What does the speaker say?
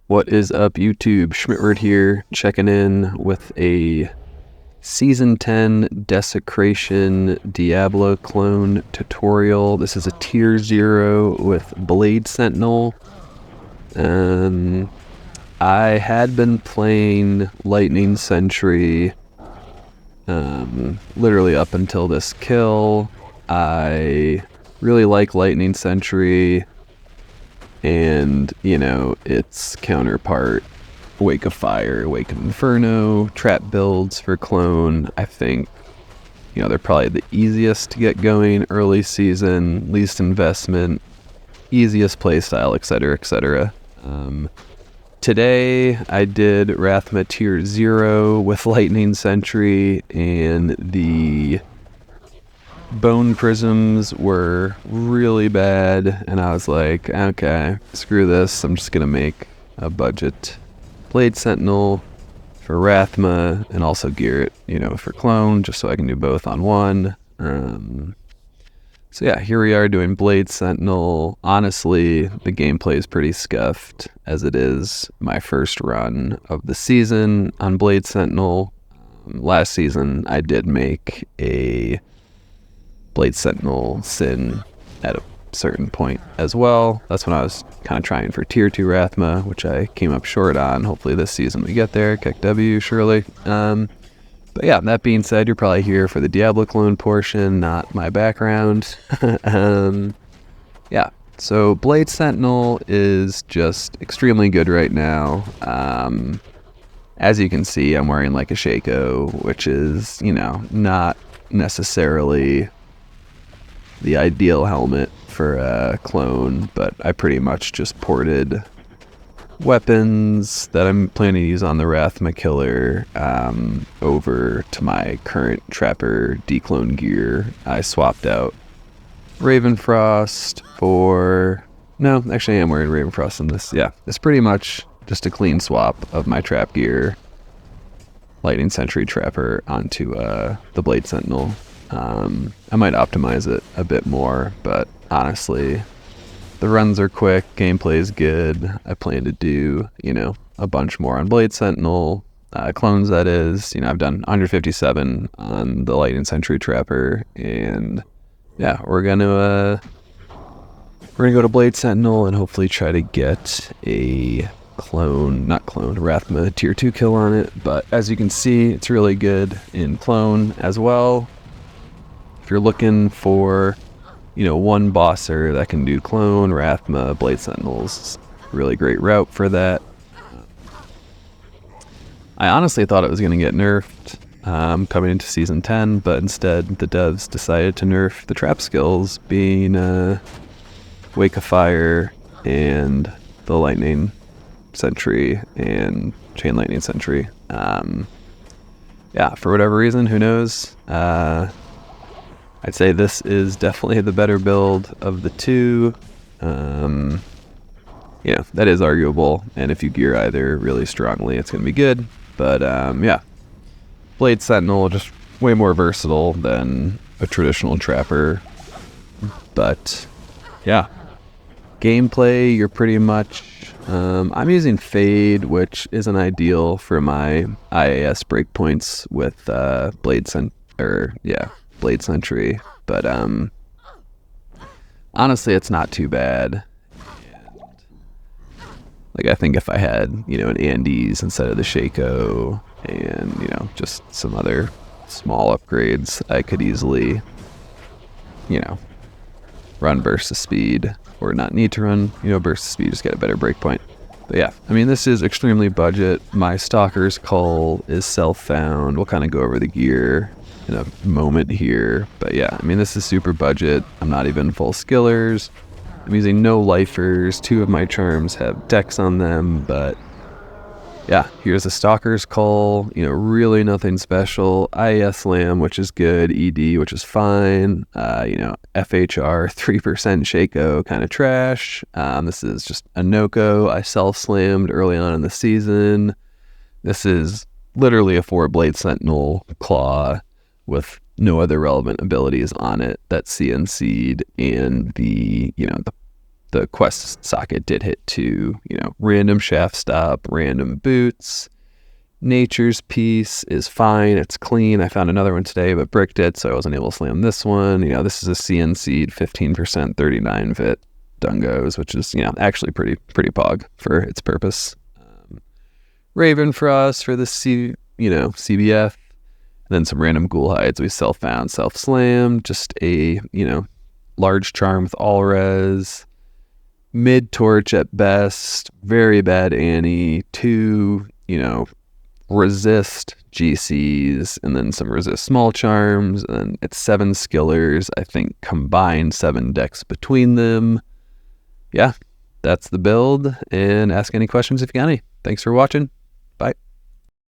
What is up, YouTube? Schmidtward here, checking in with a Season 10 Desecration Diablo clone tutorial. This is a Tier 0 with Blade Sentinel. I had been playing Lightning Sentry literally up until this kill. I really like Lightning Sentry and, its counterpart, Wake of Fire, Wake of Inferno, trap builds for clone. I think, they're probably the easiest to get going early season, least investment, easiest playstyle, etc., etc. Today, I did Rathma Tier 0 with Lightning Sentry, and the Bone Prisms were really bad, and I was like, okay, screw this, I'm just gonna make a budget Blade Sentinel for Rathma, and also gear it, for clone, just so I can do both on one. So yeah, here we are doing Blade Sentinel. Honestly, the gameplay is pretty scuffed, as it is my first run of the season on Blade Sentinel. Last season, I did make a Blade Sentinel Sin at a certain point as well. That's when I was kind of trying for Tier 2 Rathma, which I came up short on. Hopefully this season we get there. Kick W, surely. But yeah, that being said, you're probably here for the Diablo clone portion, not my background. Yeah, so Blade Sentinel is just extremely good right now. As you can see, I'm wearing like a Shaco, which is, not necessarily the ideal helmet for a clone, but I pretty much just ported weapons that I'm planning to use on the Rathma killer over to my current Trapper declone gear. I swapped out Ravenfrost for... No, actually I am wearing Ravenfrost in this. Yeah, it's pretty much just a clean swap of my trap gear, Lightning Sentry Trapper, onto the Blade Sentinel. I might optimize it a bit more, but honestly, the runs are quick, gameplay is good. I plan to do, a bunch more on Blade Sentinel, clones that is. I've done 157 on the Lightning Sentry Trapper, and yeah, we're gonna go to Blade Sentinel and hopefully try to get a Rathma Tier 2 kill on it. But as you can see, it's really good in clone as well. If you're looking for, one bosser that can do clone, Rathma, Blade Sentinels, really great route for that. I honestly thought it was going to get nerfed coming into Season 10, but instead the devs decided to nerf the trap skills, being Wake of Fire and the Lightning Sentry and Chain Lightning Sentry. Yeah, for whatever reason, who knows? I'd say this is definitely the better build of the two. That is arguable, and if you gear either really strongly, it's going to be good. But yeah, Blade Sentinel, just way more versatile than a traditional Trapper. But yeah, gameplay, you're pretty much... I'm using Fade, which isn't ideal for my IAS breakpoints with Blade Sentry, but honestly, it's not too bad. Like, I think if I had, an Andes instead of the Shaco, and, just some other small upgrades, I could easily, run Burst of Speed, or not need to run, Burst of Speed, just get a better breakpoint. But yeah, this is extremely budget. My Stalker's Call is self-found. We'll kind of go over the gear in a moment here, but yeah, this is super budget. I'm not even full skillers. I'm using no lifers. 2 of my charms have decks on them, but yeah, here's a Stalker's Call. Really nothing special. IES Slam, which is good. ED, which is fine. FHR 3% Shaco, kind of trash. This is just a no-go. I self-slammed early on in the season. This is literally a 4-Blade Sentinel Claw with no other relevant abilities on it that CNC'd, and the the quest socket did hit 2, random shaft stop, random boots. Nature's Piece is fine. It's clean. I found another one today, but bricked it, so I wasn't able to slam this one. This is a CNC'd 15% 39 vit Dungos, which is, actually pretty pog for its purpose. Ravenfrost for the CBF. And then some random ghoul hides we self-found, self-slammed. Just a, large charm with all res. Mid-torch at best. Very bad Annie. 2, resist GCs, and then some resist small charms, and it's 7 skillers, I think combined 7 decks between them. Yeah, that's the build, and ask any questions if you got any. Thanks for watching. Bye.